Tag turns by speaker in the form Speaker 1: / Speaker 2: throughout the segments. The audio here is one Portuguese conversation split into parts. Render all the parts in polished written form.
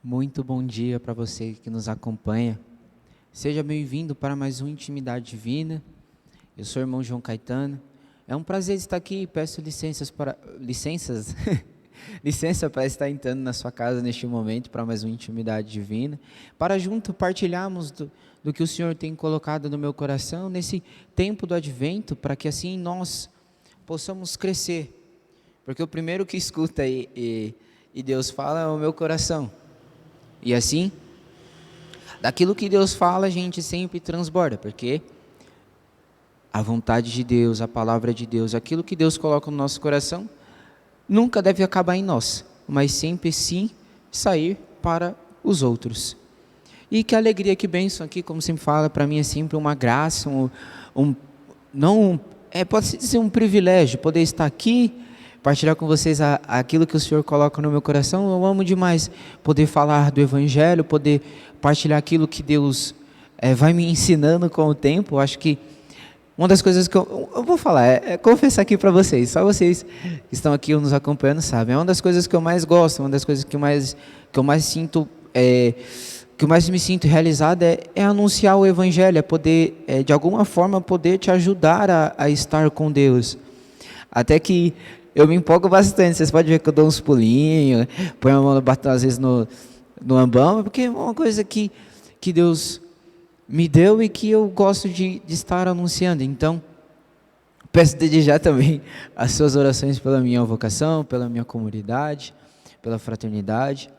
Speaker 1: Muito bom dia para você que nos acompanha. Seja bem-vindo para mais uma Intimidade Divina. Eu sou o irmão João Caetano. É um prazer estar aqui. Peço licença para estar entrando na sua casa neste momento para mais uma Intimidade Divina, para junto partilharmos do que o Senhor tem colocado no meu coração nesse tempo do Advento, para que assim nós possamos crescer. Porque o primeiro que escuta e Deus fala é o meu coração. E assim, daquilo que Deus fala, a gente sempre transborda, porque a vontade de Deus, a palavra de Deus, aquilo que Deus coloca no nosso coração, nunca deve acabar em nós, mas sempre sim sair para os outros. E que alegria, que bênção aqui, como sempre fala, para mim é sempre uma graça, pode ser um privilégio poder estar aqui, partilhar com vocês aquilo que o Senhor coloca no meu coração. Eu amo demais poder falar do Evangelho, poder partilhar aquilo que Deus vai me ensinando com o tempo. Eu acho que uma das coisas que eu vou falar, confessar aqui para vocês, só vocês que estão aqui nos acompanhando sabem, é uma das coisas que eu mais gosto, uma das coisas que eu mais sinto, que eu mais me sinto realizado é anunciar o Evangelho, é poder, de alguma forma, poder te ajudar a estar com Deus. Até que eu me empolgo bastante, vocês podem ver que eu dou uns pulinhos, ponho a mão às vezes no ambão, porque é uma coisa que Deus me deu e que eu gosto de estar anunciando. Então, peço desde já também as suas orações pela minha vocação, pela minha comunidade, pela fraternidade.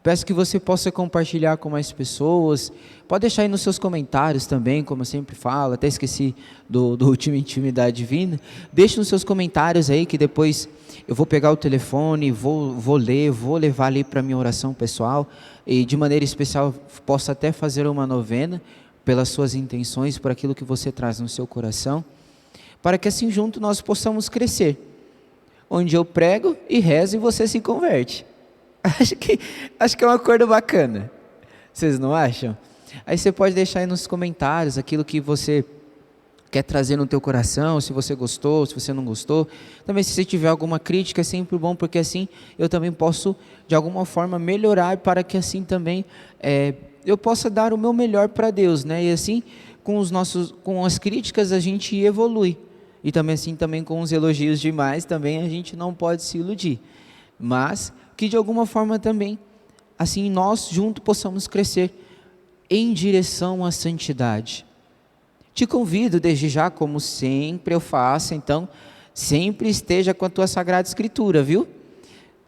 Speaker 1: Peço que você possa compartilhar com mais pessoas. Pode deixar aí nos seus comentários também, como eu sempre falo. Até esqueci do último Intimidade Divina. Deixe nos seus comentários aí, que depois eu vou pegar o telefone, vou ler, vou levar ali para a minha oração pessoal. E de maneira especial, posso até fazer uma novena pelas suas intenções, por aquilo que você traz no seu coração, para que assim junto nós possamos crescer. Onde eu prego e rezo e você se converte. Acho que é um acordo bacana. Vocês não acham? Aí você pode deixar aí nos comentários aquilo que você quer trazer no teu coração, se você gostou, se você não gostou. Também se você tiver alguma crítica, é sempre bom, porque assim eu também posso de alguma forma melhorar, para que assim também eu possa dar o meu melhor para Deus, né? E assim com as críticas a gente evolui. E também assim também com os elogios demais também a gente não pode se iludir. Mas que de alguma forma também, assim nós juntos possamos crescer em direção à santidade. Te convido desde já, como sempre eu faço, então, sempre esteja com a tua Sagrada Escritura, viu?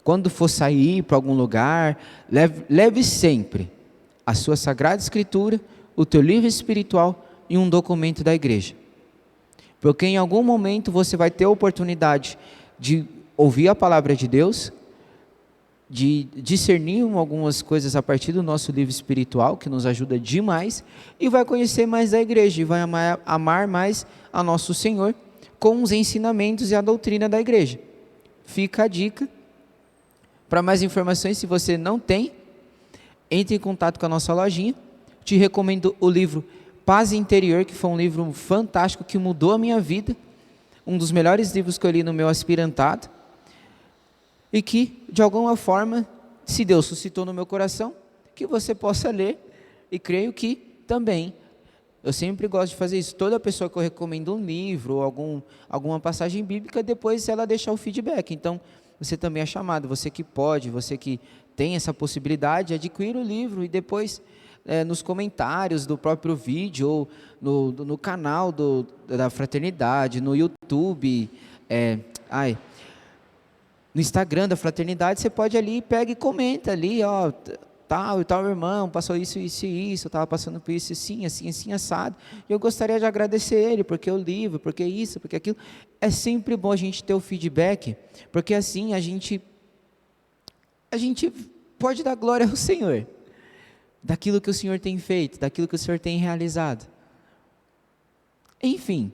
Speaker 1: Quando for sair para algum lugar, leve sempre a sua Sagrada Escritura, o teu livro espiritual e um documento da igreja. Porque em algum momento você vai ter a oportunidade de ouvir a palavra de Deus, de discernir algumas coisas a partir do nosso livro espiritual, que nos ajuda demais, e vai conhecer mais a igreja, e vai amar mais a nosso Senhor, com os ensinamentos e a doutrina da igreja. Fica a dica. Para mais informações, se você não tem, entre em contato com a nossa lojinha. Te recomendo o livro Paz Interior, que foi um livro fantástico, que mudou a minha vida, um dos melhores livros que eu li no meu aspirantado, e que, de alguma forma, se Deus suscitou no meu coração, que você possa ler, e creio que também, eu sempre gosto de fazer isso, toda pessoa que eu recomendo um livro, ou alguma passagem bíblica, depois ela deixa o feedback. Então, você também é chamado, você que pode, você que tem essa possibilidade, adquira o livro, e depois, nos comentários do próprio vídeo, ou no canal da Fraternidade, no YouTube, no Instagram da Fraternidade, você pode ali, pega e comenta ali, ó, tal e tal irmão, passou isso, isso e isso, eu estava passando por isso, assim, assim, assim, assado, e eu gostaria de agradecer ele, porque o livro, porque isso, porque aquilo. É sempre bom a gente ter o feedback, porque assim a gente pode dar glória ao Senhor, daquilo que o Senhor tem feito, daquilo que o Senhor tem realizado. Enfim,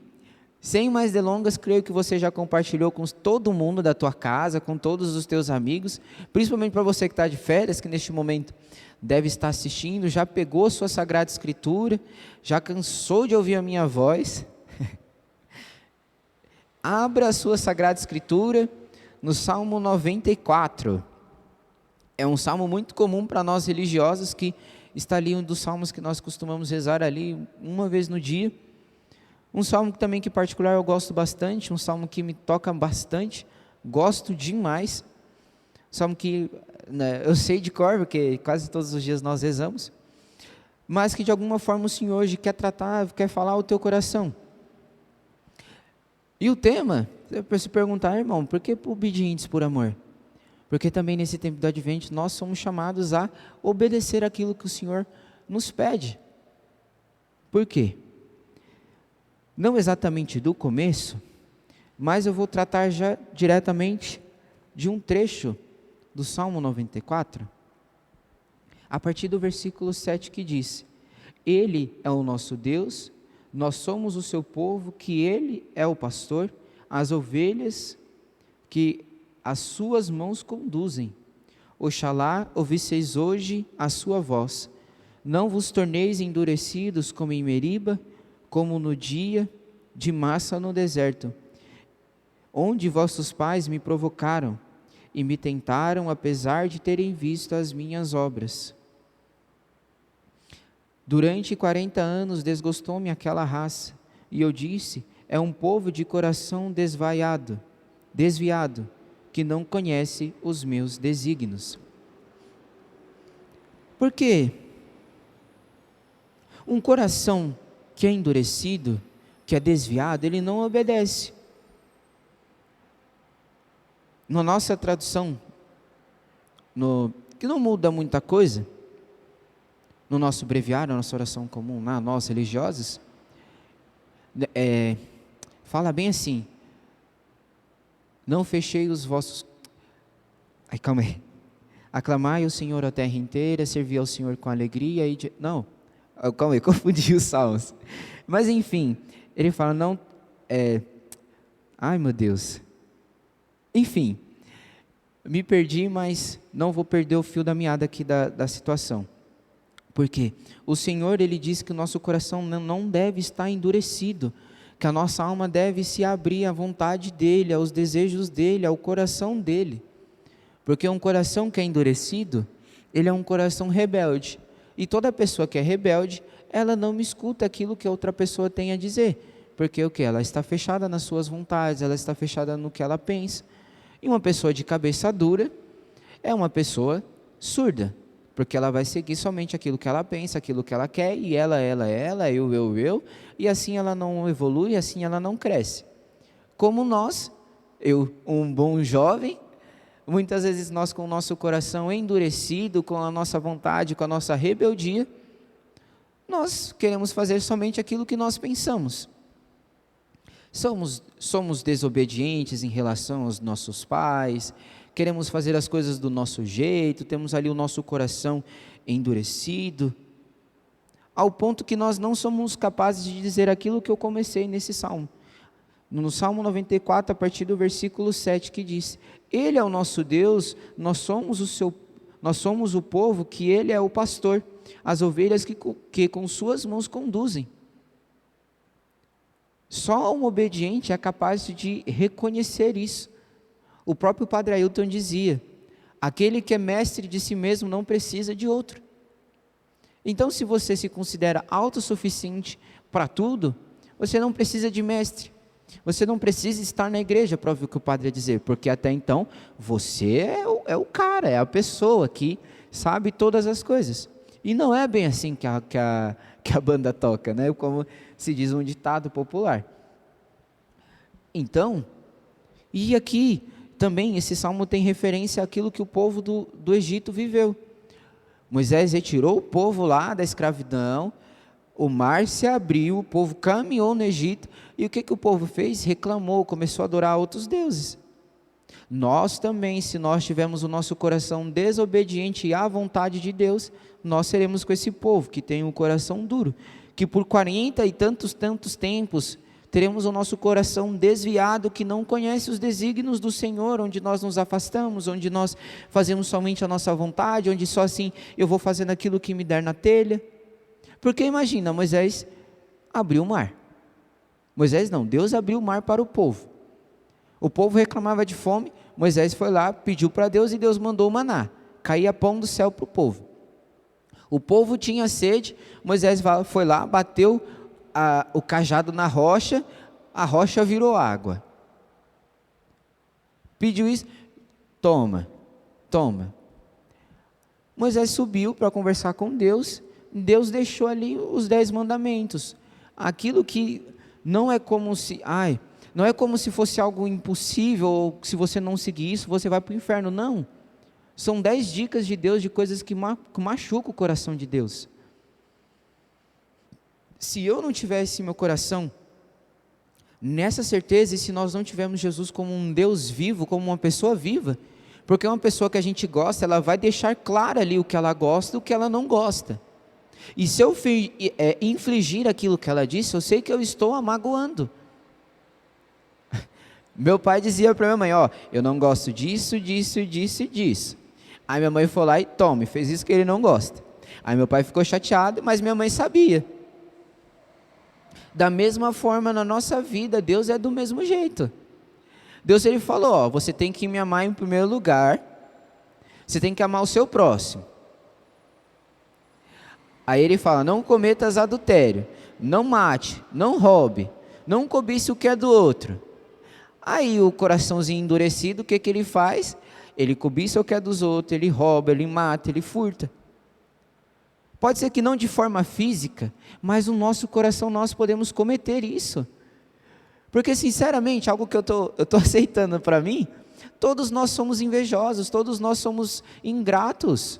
Speaker 1: sem mais delongas, creio que você já compartilhou com todo mundo da tua casa, com todos os teus amigos, principalmente para você que está de férias, que neste momento deve estar assistindo, já pegou a sua Sagrada Escritura, já cansou de ouvir a minha voz. Abra a sua Sagrada Escritura no Salmo 94. É um salmo muito comum para nós religiosos, que está ali um dos salmos que nós costumamos rezar ali uma vez no dia. Um salmo também que em particular eu gosto bastante, um salmo que me toca bastante, gosto demais. Salmo que, né, eu sei de cor, porque quase todos os dias nós rezamos, mas que de alguma forma o Senhor hoje quer tratar, quer falar ao teu coração. E o tema, para se perguntar, irmão, por que obedientes por amor? Porque também nesse tempo do advento nós somos chamados a obedecer aquilo que o Senhor nos pede. Por quê? Não exatamente do começo, mas eu vou tratar já diretamente de um trecho do Salmo 94, a partir do versículo 7, que diz: Ele é o nosso Deus, nós somos o seu povo, que Ele é o pastor, as ovelhas que as suas mãos conduzem. Oxalá ouvisseis hoje a sua voz. Não vos torneis endurecidos como em Meriba, como no dia de Massa no deserto, onde vossos pais me provocaram e me tentaram, apesar de terem visto as minhas obras. Durante 40 anos desgostou-me aquela raça, e eu disse: é um povo de coração desviado, que não conhece os meus desígnios. Por quê? Um coração que é endurecido, que é desviado, ele não obedece. Na nossa tradução, que não muda muita coisa, no nosso breviário, na nossa oração comum, na nós religiosos, fala bem assim: não fechei os vossos... calma aí. Aclamai o Senhor a terra inteira, servi ao Senhor com alegria Não, calma aí, confundi os salmos. Mas enfim, ele fala, não... Ai meu Deus. Enfim, me perdi, mas não vou perder o fio da meada aqui da situação. Por quê? O Senhor, Ele diz que o nosso coração não deve estar endurecido, que a nossa alma deve se abrir à vontade dEle, aos desejos dEle, ao coração dEle. Porque um coração que é endurecido, ele é um coração rebelde. E toda pessoa que é rebelde, ela não escuta aquilo que outra pessoa tem a dizer. Porque o que? Ela está fechada nas suas vontades, ela está fechada no que ela pensa. E uma pessoa de cabeça dura é uma pessoa surda, porque ela vai seguir somente aquilo que ela pensa, aquilo que ela quer, e ela, eu, e assim ela não evolui, assim ela não cresce. Como nós, um bom jovem, muitas vezes nós com o nosso coração endurecido, com a nossa vontade, com a nossa rebeldia, nós queremos fazer somente aquilo que nós pensamos. Somos desobedientes em relação aos nossos pais, queremos fazer as coisas do nosso jeito, temos ali o nosso coração endurecido, ao ponto que nós não somos capazes de dizer aquilo que eu comecei nesse salmo. No Salmo 94, a partir do versículo 7, que diz: Ele é o nosso Deus, nós somos o povo que Ele é o pastor, as ovelhas que com suas mãos conduzem. Só um obediente é capaz de reconhecer isso. O próprio Padre Ailton dizia: aquele que é mestre de si mesmo não precisa de outro. Então, se você se considera autossuficiente para tudo, você não precisa de mestre. Você não precisa estar na igreja para ouvir o que o padre ia dizer, porque até então você é o cara, é a pessoa que sabe todas as coisas. E não é bem assim que a banda toca, né? Como se diz um ditado popular. Então, e aqui também esse salmo tem referência àquilo que o povo do Egito viveu. Moisés retirou o povo lá da escravidão, o mar se abriu, o povo caminhou no Egito, e o que o povo fez? Reclamou, começou a adorar outros deuses. Nós também, se nós tivermos o nosso coração desobediente à vontade de Deus, nós seremos com esse povo que tem um coração duro, que por 40 e tantos tempos, teremos o nosso coração desviado, que não conhece os desígnios do Senhor, onde nós nos afastamos, onde nós fazemos somente a nossa vontade, onde só assim eu vou fazendo aquilo que me der na telha. Porque imagina, Moisés abriu o mar. Moisés não, Deus abriu o mar para o povo. O povo reclamava de fome, Moisés foi lá, pediu para Deus e Deus mandou o maná. caía pão do céu para o povo. O povo tinha sede, Moisés foi lá, bateu o cajado na rocha, a rocha virou água. Pediu isso, toma. Moisés subiu para conversar com Deus, Deus deixou ali os 10 mandamentos. Aquilo que não é como se fosse algo impossível, ou se você não seguir isso, você vai para o inferno. Não. São 10 dicas de Deus, de coisas que machucam o coração de Deus. Se eu não tivesse meu coração nessa certeza, e se nós não tivermos Jesus como um Deus vivo, como uma pessoa viva, porque uma pessoa que a gente gosta, ela vai deixar claro ali o que ela gosta e o que ela não gosta. E se eu infligir aquilo que ela disse, eu sei que eu estou a magoando. Meu pai dizia para minha mãe, eu não gosto disso. Aí minha mãe foi lá e fez isso que ele não gosta. Aí meu pai ficou chateado, mas minha mãe sabia. Da mesma forma na nossa vida, Deus é do mesmo jeito. Deus, ele falou, você tem que me amar em primeiro lugar, você tem que amar o seu próximo. Aí ele fala, não cometas adultério, não mate, não roube, não cobice o que é do outro. Aí o coraçãozinho endurecido, o que ele faz? Ele cobiça o que é dos outros, ele rouba, ele mata, ele furta. Pode ser que não de forma física, mas no nosso coração nós podemos cometer isso. Porque sinceramente, algo que eu tô aceitando para mim, todos nós somos invejosos, todos nós somos ingratos.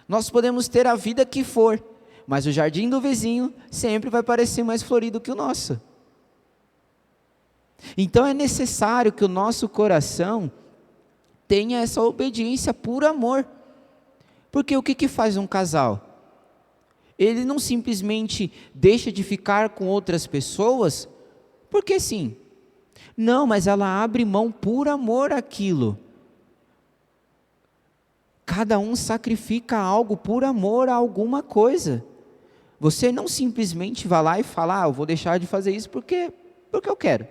Speaker 1: Nós podemos ter a vida que for, mas o jardim do vizinho sempre vai parecer mais florido que o nosso. Então é necessário que o nosso coração tenha essa obediência por amor. Porque o que faz um casal? Ele não simplesmente deixa de ficar com outras pessoas, porque sim. Não, mas ela abre mão por amor àquilo. Cada um sacrifica algo por amor a alguma coisa. Você não simplesmente vai lá e fala, eu vou deixar de fazer isso porque eu quero.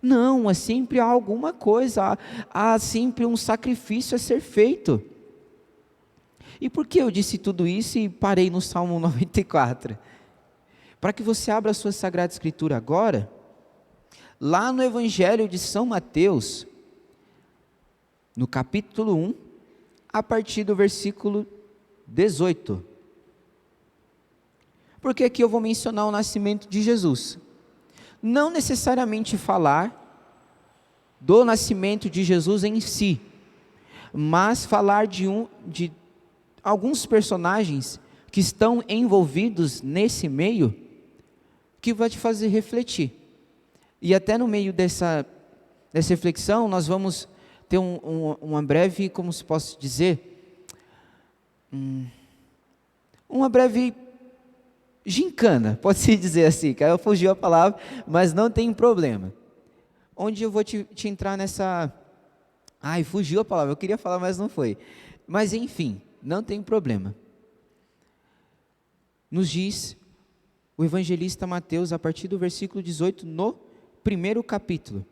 Speaker 1: Não, é sempre alguma coisa, há sempre um sacrifício a ser feito. E por que eu disse tudo isso e parei no Salmo 94? Para que você abra a sua Sagrada Escritura agora, lá no Evangelho de São Mateus, no capítulo 1, a partir do versículo 18. Porque aqui eu vou mencionar o nascimento de Jesus. Não necessariamente falar do nascimento de Jesus em si, mas falar de alguns personagens que estão envolvidos nesse meio, que vai te fazer refletir. E até no meio dessa reflexão, nós vamos ter uma breve, como se posso dizer, uma breve gincana, pode-se dizer assim, que aí fugiu a palavra, mas não tem problema. Onde eu vou te entrar nessa... fugiu a palavra, eu queria falar, mas não foi. Mas enfim, não tem problema. Nos diz o evangelista Mateus, a partir do versículo 18, no primeiro capítulo.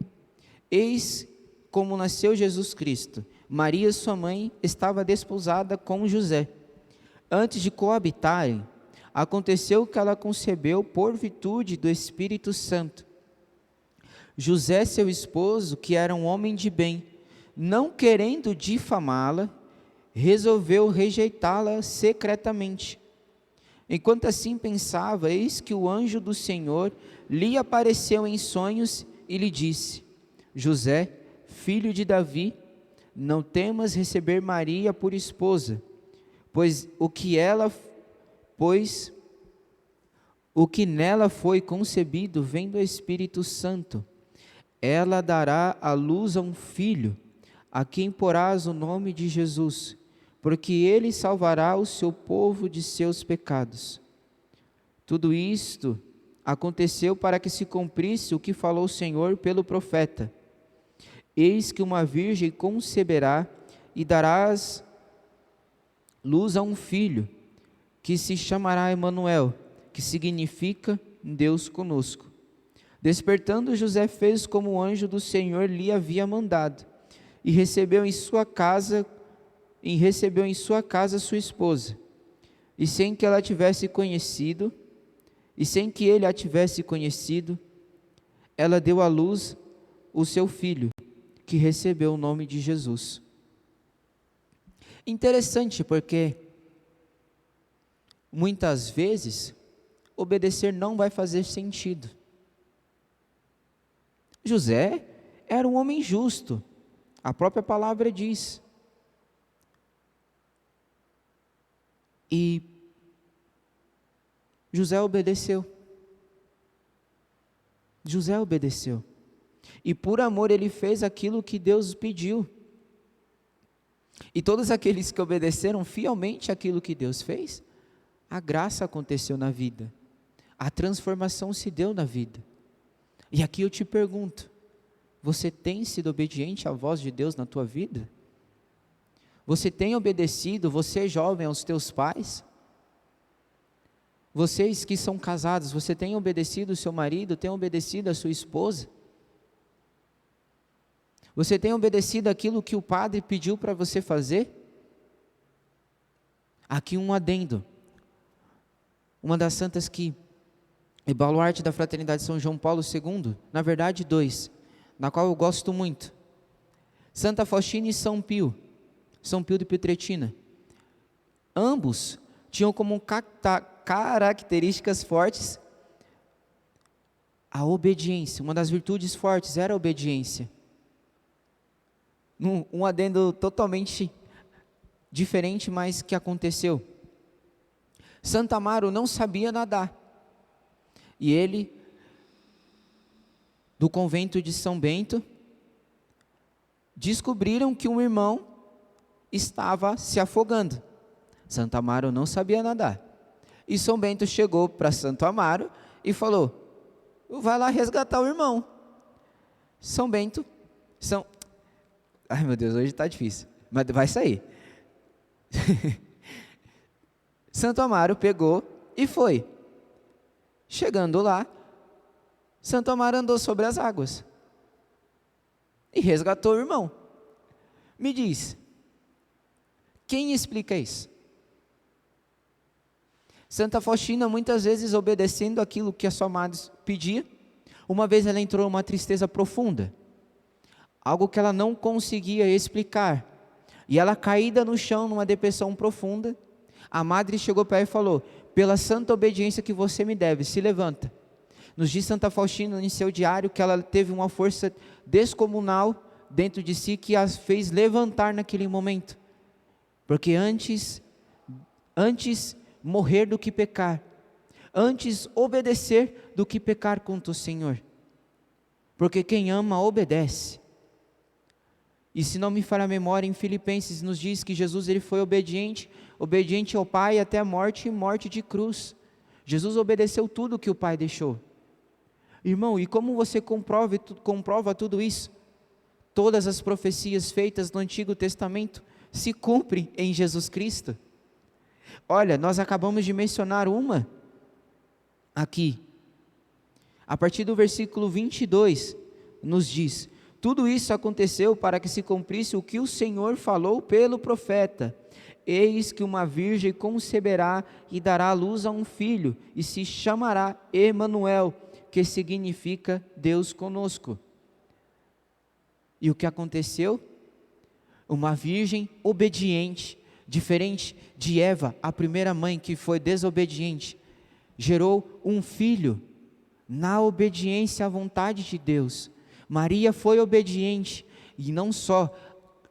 Speaker 1: Eis como nasceu Jesus Cristo. Maria, sua mãe, estava desposada com José. Antes de coabitarem, aconteceu que ela concebeu por virtude do Espírito Santo. José, seu esposo, que era um homem de bem, não querendo difamá-la, resolveu rejeitá-la secretamente. Enquanto assim pensava, eis que o anjo do Senhor lhe apareceu em sonhos e lhe disse: José, filho de Davi, não temas receber Maria por esposa, pois o que nela foi concebido vem do Espírito Santo. Ela dará à luz a um filho, a quem porás o nome de Jesus, porque ele salvará o seu povo de seus pecados. Tudo isto aconteceu para que se cumprisse o que falou o Senhor pelo profeta: eis que uma virgem conceberá e darás luz a um filho, que se chamará Emanuel, que significa Deus conosco. Despertando, José fez como o anjo do Senhor lhe havia mandado, e recebeu em sua casa e recebeu em sua casa sua esposa, e sem que ela tivesse conhecido, e sem que ele a tivesse conhecido, ela deu à luz o seu filho, que recebeu o nome de Jesus. Interessante, porque muitas vezes obedecer não vai fazer sentido. José era um homem justo, a própria palavra diz. E José obedeceu. José obedeceu. E por amor ele fez aquilo que Deus pediu. E todos aqueles que obedeceram fielmente aquilo que Deus fez, a graça aconteceu na vida. A transformação se deu na vida. E aqui eu te pergunto, você tem sido obediente à voz de Deus na tua vida? Você tem obedecido, você jovem, aos teus pais? Vocês que são casados, você tem obedecido o seu marido, tem obedecido a sua esposa? Você tem obedecido aquilo que o padre pediu para você fazer? Aqui um adendo. Uma das santas que é baluarte da Fraternidade São João Paulo II, na verdade dois, na qual eu gosto muito. Santa Faustina e São Pio de Pietrelcina. Ambos tinham como características fortes a obediência. Uma das virtudes fortes era a obediência. Um adendo totalmente diferente, mas que aconteceu. Santo Amaro não sabia nadar. E ele, do convento de São Bento, descobriram que um irmão estava se afogando. Santo Amaro não sabia nadar. E São Bento chegou para Santo Amaro e falou: vai lá resgatar o irmão. Ai meu Deus, hoje está difícil, mas vai sair. Santo Amaro pegou e foi. Chegando lá, Santo Amaro andou sobre as águas e resgatou o irmão. Me diz, quem explica isso? Santa Faustina, muitas vezes obedecendo aquilo que a sua madre pedia, uma vez ela entrou numa tristeza profunda, algo que ela não conseguia explicar, e ela caída no chão numa depressão profunda, a madre chegou para ela e falou: pela santa obediência que você me deve, se levanta. Nos diz Santa Faustina em seu diário que ela teve uma força descomunal dentro de si que a fez levantar naquele momento, porque antes morrer do que pecar, antes obedecer do que pecar contra o Senhor, porque quem ama obedece. E se não me falha a memória, em Filipenses nos diz que Jesus ele foi obediente ao Pai até a morte e morte de cruz. Jesus obedeceu tudo que o Pai deixou. Irmão, e como você comprova tudo isso? Todas as profecias feitas no Antigo Testamento se cumprem em Jesus Cristo. Olha, nós acabamos de mencionar uma aqui. A partir do versículo 22, nos diz: tudo isso aconteceu para que se cumprisse o que o Senhor falou pelo profeta: eis que uma virgem conceberá e dará à luz a um filho, e se chamará Emanuel, que significa Deus conosco. E o que aconteceu? Uma virgem obediente, diferente de Eva, a primeira mãe que foi desobediente, gerou um filho na obediência à vontade de Deus. Maria foi obediente e não só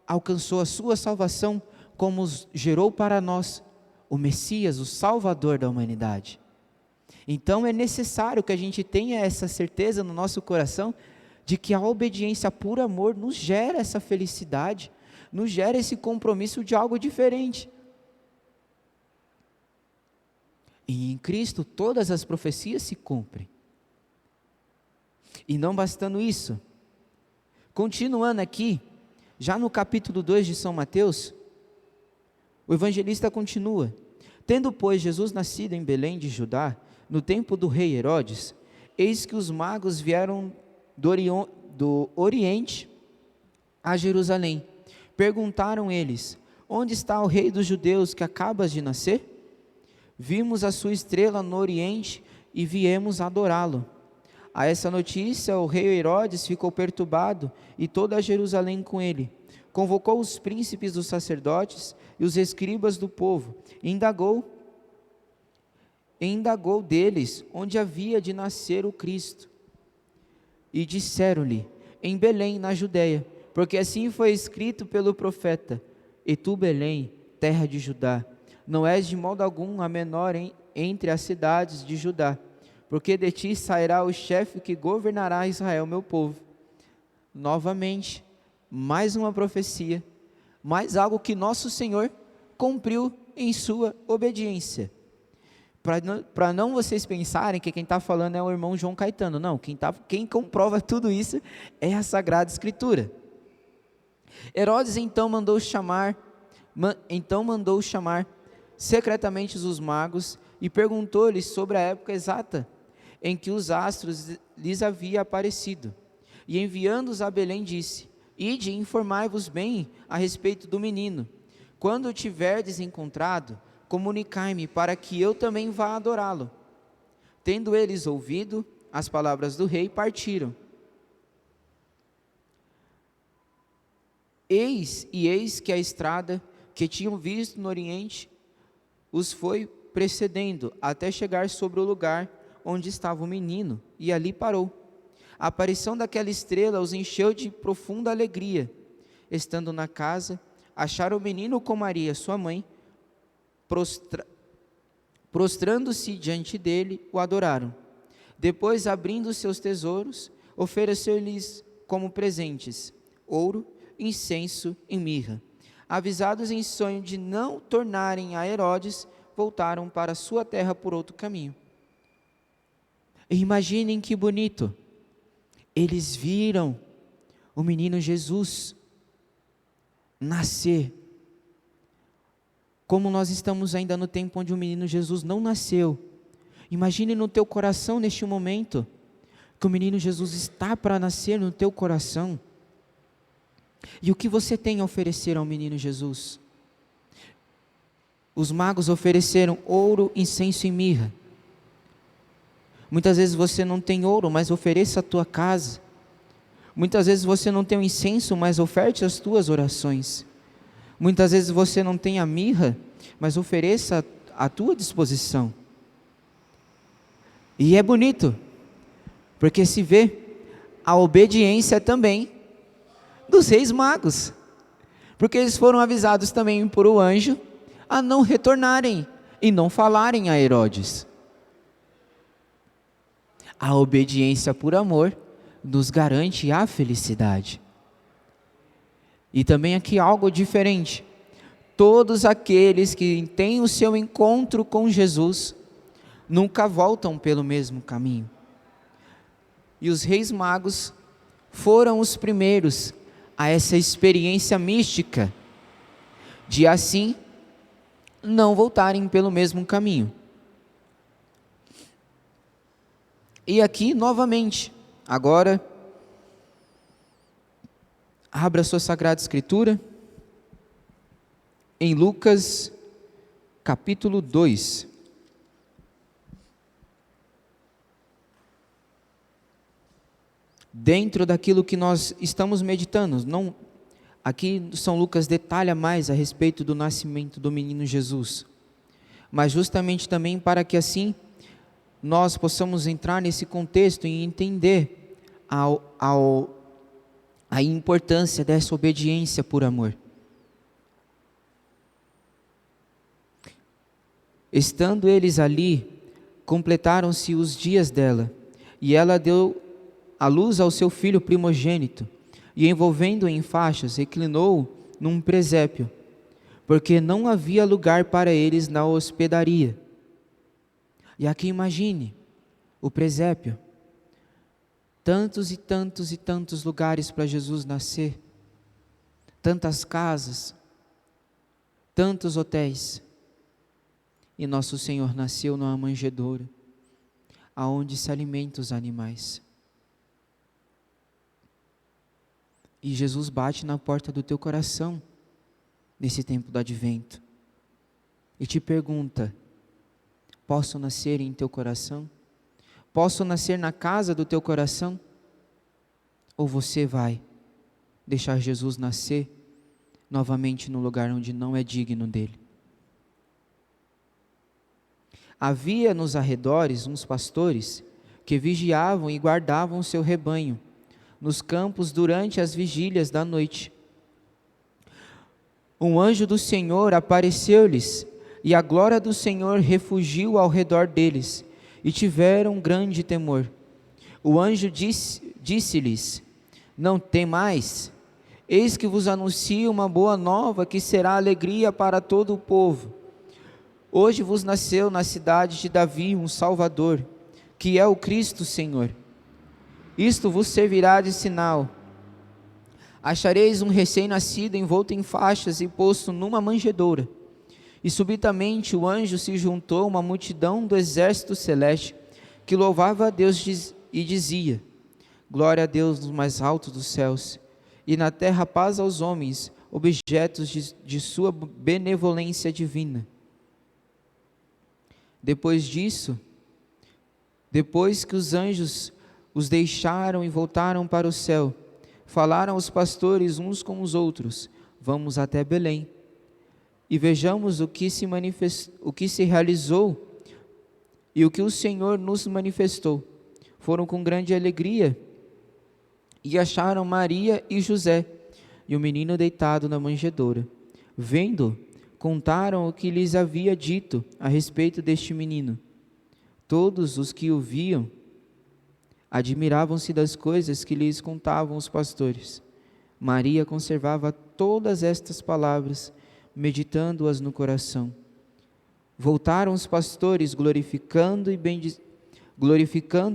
Speaker 1: alcançou a sua salvação, como gerou para nós o Messias, o Salvador da humanidade. Então é necessário que a gente tenha essa certeza no nosso coração de que a obediência por amor nos gera essa felicidade, nos gera esse compromisso de algo diferente. E em Cristo todas as profecias se cumprem. E não bastando isso, continuando aqui, já no capítulo 2 de São Mateus, o evangelista continua: tendo pois Jesus nascido em Belém de Judá, no tempo do rei Herodes, eis que os magos vieram do Oriente a Jerusalém. Perguntaram eles: onde está o rei dos judeus que acabas de nascer? Vimos a sua estrela no oriente e viemos adorá-lo. A essa notícia, o rei Herodes ficou perturbado e toda Jerusalém com ele. Convocou os príncipes dos sacerdotes e os escribas do povo e indagou deles onde havia de nascer o Cristo. E disseram-lhe: em Belém, na Judéia, porque assim foi escrito pelo profeta: e tu, Belém, terra de Judá, não és de modo algum a menor entre as cidades de Judá, porque de ti sairá o chefe que governará Israel, meu povo. Novamente, mais uma profecia, mais algo que nosso Senhor cumpriu em sua obediência. Para não vocês pensarem que quem está falando é o irmão João Caetano, não, quem comprova tudo isso é a Sagrada Escritura. Herodes então mandou chamar secretamente os magos e perguntou-lhes sobre a época exata em que os astros lhes havia aparecido. E enviando-os a Belém disse: ide e informai-vos bem a respeito do menino. Quando o tiverdes encontrado, comunicai-me para que eu também vá adorá-lo. Tendo eles ouvido as palavras do rei, partiram. Eis que a estrada que tinham visto no oriente os foi precedendo, até chegar sobre o lugar onde estava o menino, e ali parou. A aparição daquela estrela os encheu de profunda alegria. Estando na casa, acharam o menino com Maria, sua mãe, prostrando-se diante dele, o adoraram. Depois, abrindo seus tesouros, ofereceu-lhes como presentes ouro, incenso e mirra. Avisados em sonho de não tornarem a Herodes, voltaram para sua terra por outro caminho. Imaginem que bonito, eles viram o menino Jesus nascer, como nós estamos ainda no tempo onde o menino Jesus não nasceu. Imagine no teu coração neste momento, que o menino Jesus está para nascer no teu coração. E o que você tem a oferecer ao menino Jesus? Os magos ofereceram ouro, incenso e mirra. Muitas vezes você não tem ouro, mas ofereça a tua casa. Muitas vezes você não tem o incenso, mas oferte as tuas orações. Muitas vezes você não tem a mirra, mas ofereça a tua disposição. E é bonito, porque se vê a obediência também dos reis magos, porque eles foram avisados também por o anjo a não retornarem e não falarem a Herodes. A obediência por amor nos garante a felicidade. E também aqui algo diferente: todos aqueles que têm o seu encontro com Jesus nunca voltam pelo mesmo caminho. E os reis magos foram os primeiros a essa experiência mística de assim não voltarem pelo mesmo caminho. E aqui novamente, agora abra sua Sagrada Escritura em Lucas capítulo 2. Dentro daquilo que nós estamos meditando, não, aqui São Lucas detalha mais a respeito do nascimento do menino Jesus, mas justamente também para que assim nós possamos entrar nesse contexto e entender a importância dessa obediência por amor. Estando eles ali, completaram-se os dias dela, e ela deu a luz ao seu filho primogênito, e envolvendo-o em faixas, reclinou-o num presépio, porque não havia lugar para eles na hospedaria. E aqui imagine o presépio, tantos e tantos e tantos lugares para Jesus nascer, tantas casas, tantos hotéis, e nosso Senhor nasceu numa manjedoura, aonde se alimentam os animais. E Jesus bate na porta do teu coração, nesse tempo do advento e te pergunta: posso nascer em teu coração? Posso nascer na casa do teu coração? Ou você vai deixar Jesus nascer novamente no lugar onde não é digno dele? Havia nos arredores uns pastores que vigiavam e guardavam o seu rebanho nos campos durante as vigílias da noite. Um anjo do Senhor apareceu-lhes, e a glória do Senhor refugiu ao redor deles, e tiveram grande temor. O anjo disse-lhes: não temais, eis que vos anuncio uma boa nova, que será alegria para todo o povo. Hoje vos nasceu na cidade de Davi um Salvador, que é o Cristo Senhor. Isto vos servirá de sinal: achareis um recém-nascido envolto em faixas e posto numa manjedoura. E subitamente o anjo se juntou a uma multidão do exército celeste, que louvava a Deus e dizia: glória a Deus nos mais altos dos céus, e na terra paz aos homens, objetos de sua benevolência divina. Depois disso, depois que os anjos os deixaram e voltaram para o céu, falaram os pastores uns com os outros: vamos até Belém e vejamos o que se realizou e o que o Senhor nos manifestou. Foram com grande alegria e acharam Maria e José e o menino deitado na manjedoura. Vendo, contaram o que lhes havia dito a respeito deste menino. Todos os que o viam admiravam-se das coisas que lhes contavam os pastores. Maria conservava todas estas palavras, meditando-as no coração. Voltaram os pastores glorificando e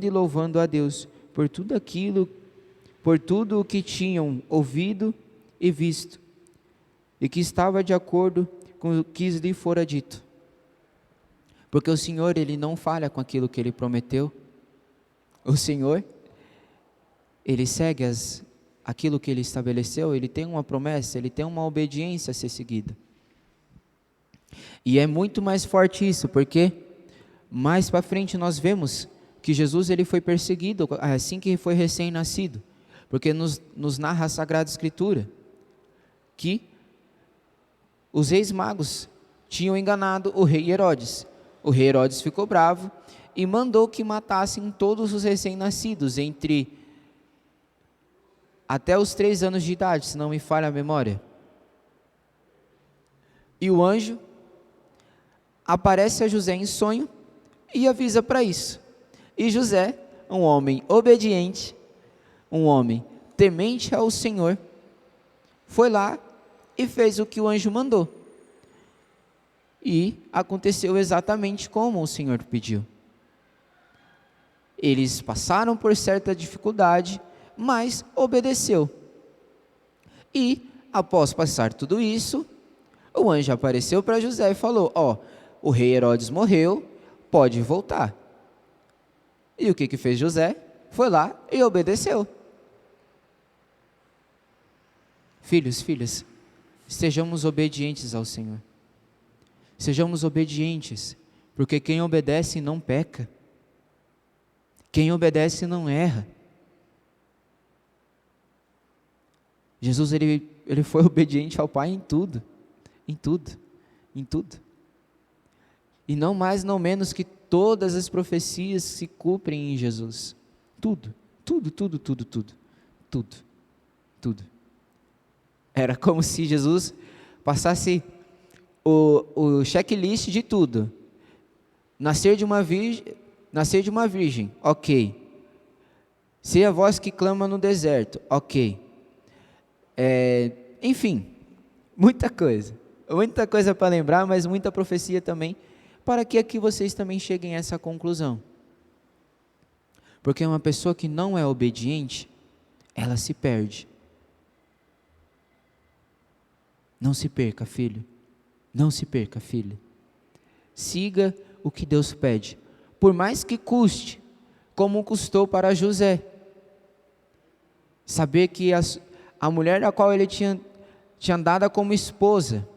Speaker 1: louvando a Deus por tudo o que tinham ouvido e visto, e que estava de acordo com o que lhe fora dito. Porque o Senhor, Ele não falha com aquilo que Ele prometeu. O Senhor, Ele segue aquilo que Ele estabeleceu. Ele tem uma promessa, Ele tem uma obediência a ser seguida. E é muito mais forte isso, porque mais para frente nós vemos que Jesus, Ele foi perseguido assim que foi recém-nascido, porque nos narra a Sagrada Escritura que os reis magos tinham enganado o rei Herodes. O rei Herodes ficou bravo e mandou que matassem todos os recém-nascidos até os 3 anos de idade, se não me falha a memória. E o anjo aparece a José em sonho e avisa para isso. E José, um homem obediente, um homem temente ao Senhor, foi lá e fez o que o anjo mandou. E aconteceu exatamente como o Senhor pediu. Eles passaram por certa dificuldade, mas obedeceu. E após passar tudo isso, o anjo apareceu para José e falou: o rei Herodes morreu, pode voltar. E o que fez José? Foi lá e obedeceu. Filhos, filhas, sejamos obedientes ao Senhor. Sejamos obedientes, porque quem obedece não peca. Quem obedece não erra. Jesus, ele foi obediente ao Pai em tudo, em tudo, em tudo. E não mais, não menos que todas as profecias se cumprem em Jesus. Tudo, tudo, tudo, tudo, tudo, tudo, tudo. Era como se Jesus passasse o checklist de tudo. Nascer de uma virgem, ok. Ser a voz que clama no deserto, ok. Enfim, muita coisa para lembrar, mas muita profecia também, para que aqui vocês também cheguem a essa conclusão. Porque uma pessoa que não é obediente, ela se perde. Não se perca, filho. Não se perca, filha. Siga o que Deus pede, por mais que custe, como custou para José. Saber que a mulher a qual ele tinha dado como esposa,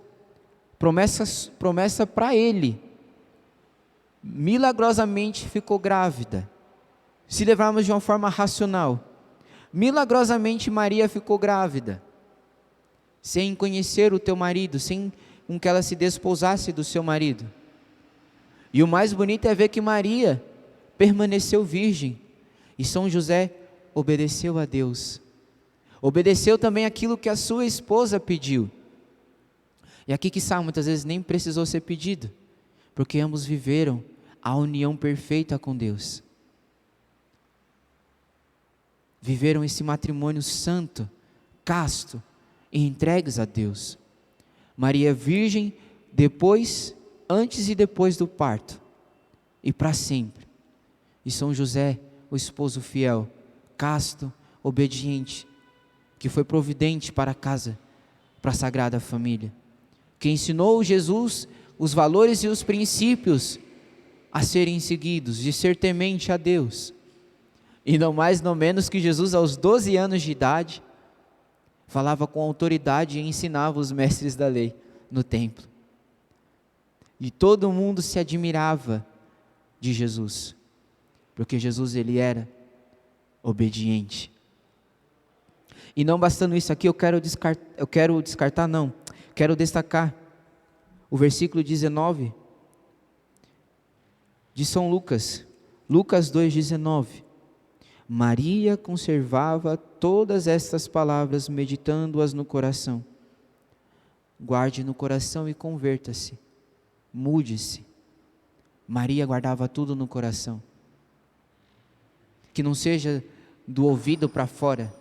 Speaker 1: promessa para ele, milagrosamente ficou grávida. Se levarmos de uma forma racional, milagrosamente Maria ficou grávida, sem conhecer o teu marido, sem com que ela se desposasse do seu marido. E o mais bonito é ver que Maria permaneceu virgem, e São José obedeceu a Deus, obedeceu também aquilo que a sua esposa pediu. E aqui que sabe, muitas vezes nem precisou ser pedido, porque ambos viveram a união perfeita com Deus. Viveram esse matrimônio santo, casto e entregues a Deus. Maria virgem, depois, antes e depois do parto, e para sempre. E São José, o esposo fiel, casto, obediente, que foi providente para a casa, para a Sagrada Família, que ensinou Jesus os valores e os princípios a serem seguidos, de ser temente a Deus. E não mais, não menos que Jesus, aos 12 anos de idade, falava com autoridade e ensinava os mestres da lei no templo. E todo mundo se admirava de Jesus, porque Jesus, ele era obediente. E não bastando isso aqui, quero destacar o versículo 19 de São Lucas, Lucas 2,19. Maria conservava todas estas palavras, meditando-as no coração. Guarde no coração e converta-se, mude-se. Maria guardava tudo no coração, que não seja do ouvido para fora,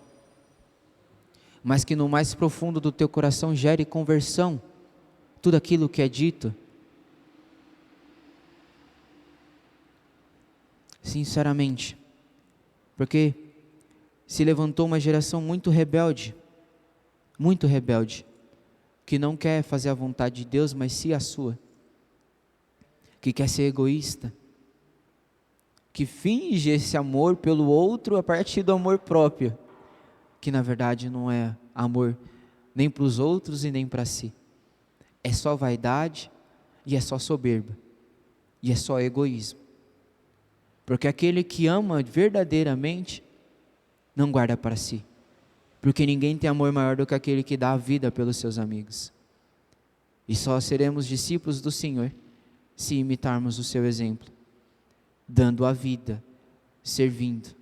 Speaker 1: mas que no mais profundo do teu coração gere conversão, tudo aquilo que é dito. Sinceramente, porque se levantou uma geração muito rebelde, que não quer fazer a vontade de Deus, mas sim a sua, que quer ser egoísta, que finge esse amor pelo outro a partir do amor próprio, que na verdade não é amor nem para os outros e nem para si, é só vaidade e é só soberba, e é só egoísmo. Porque aquele que ama verdadeiramente não guarda para si, porque ninguém tem amor maior do que aquele que dá a vida pelos seus amigos. E só seremos discípulos do Senhor se imitarmos o seu exemplo, dando a vida, servindo,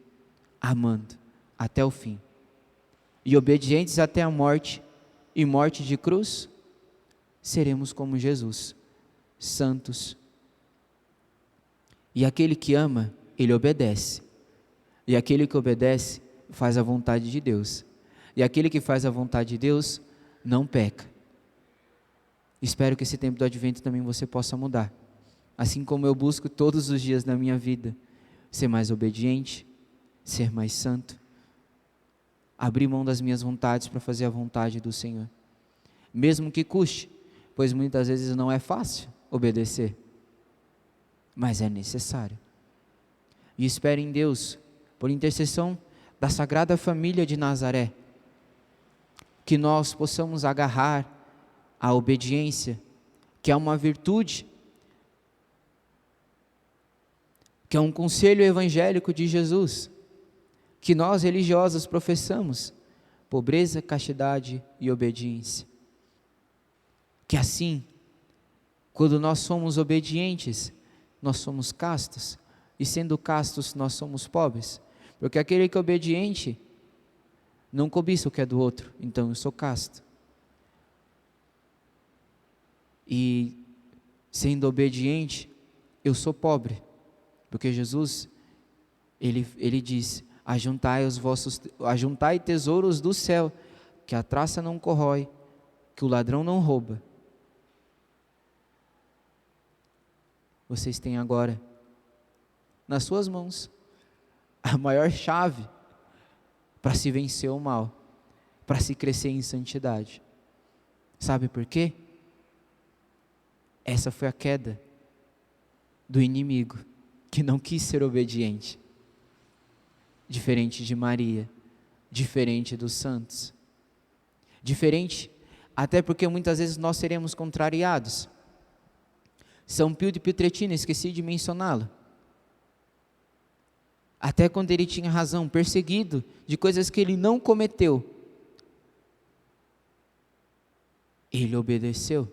Speaker 1: amando até o fim, e obedientes até a morte, e morte de cruz, seremos como Jesus, santos. E aquele que ama, ele obedece. E aquele que obedece, faz a vontade de Deus. E aquele que faz a vontade de Deus, não peca. Espero que esse tempo do advento também você possa mudar. Assim como eu busco todos os dias na minha vida, ser mais obediente, ser mais santo, abrir mão das minhas vontades para fazer a vontade do Senhor. Mesmo que custe, pois muitas vezes não é fácil obedecer, mas é necessário. E espero em Deus, por intercessão da Sagrada Família de Nazaré, que nós possamos agarrar a obediência, que é uma virtude, que é um conselho evangélico de Jesus, que nós religiosos professamos: pobreza, castidade e obediência. Que assim, quando nós somos obedientes, nós somos castos, e sendo castos nós somos pobres, porque aquele que é obediente não cobiça o que é do outro, então eu sou casto. E sendo obediente, eu sou pobre, porque Jesus, ele diz: ajuntai tesouros do céu, que a traça não corrói, que o ladrão não rouba. Vocês têm agora nas suas mãos a maior chave para se vencer o mal, para se crescer em santidade. Sabe por quê? Essa foi a queda do inimigo, que não quis ser obediente, diferente de Maria, diferente dos santos, diferente até porque muitas vezes nós seremos contrariados. São Pio de Pietrelcina, esqueci de mencioná-lo. Até quando ele tinha razão, perseguido de coisas que ele não cometeu, ele obedeceu.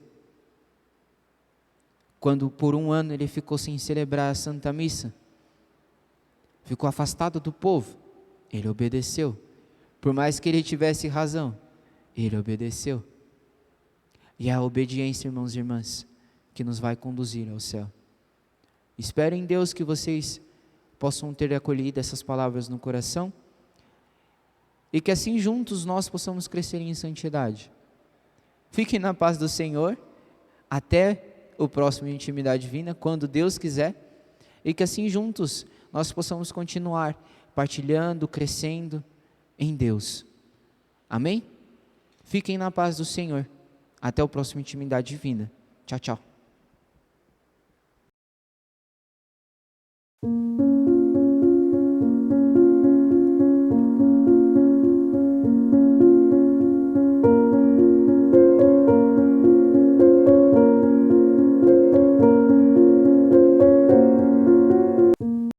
Speaker 1: Quando por um ano ele ficou sem celebrar a Santa Missa, ficou afastado do povo, ele obedeceu. Por mais que ele tivesse razão, ele obedeceu. E é a obediência, irmãos e irmãs, que nos vai conduzir ao céu. Espero em Deus que vocês possam ter acolhido essas palavras no coração e que assim juntos nós possamos crescer em santidade. Fiquem na paz do Senhor, até o próximo Intimidade Divina, quando Deus quiser, e que assim juntos nós possamos continuar partilhando, crescendo em Deus. Amém? Fiquem na paz do Senhor, até o próximo Intimidade Divina. Tchau, tchau.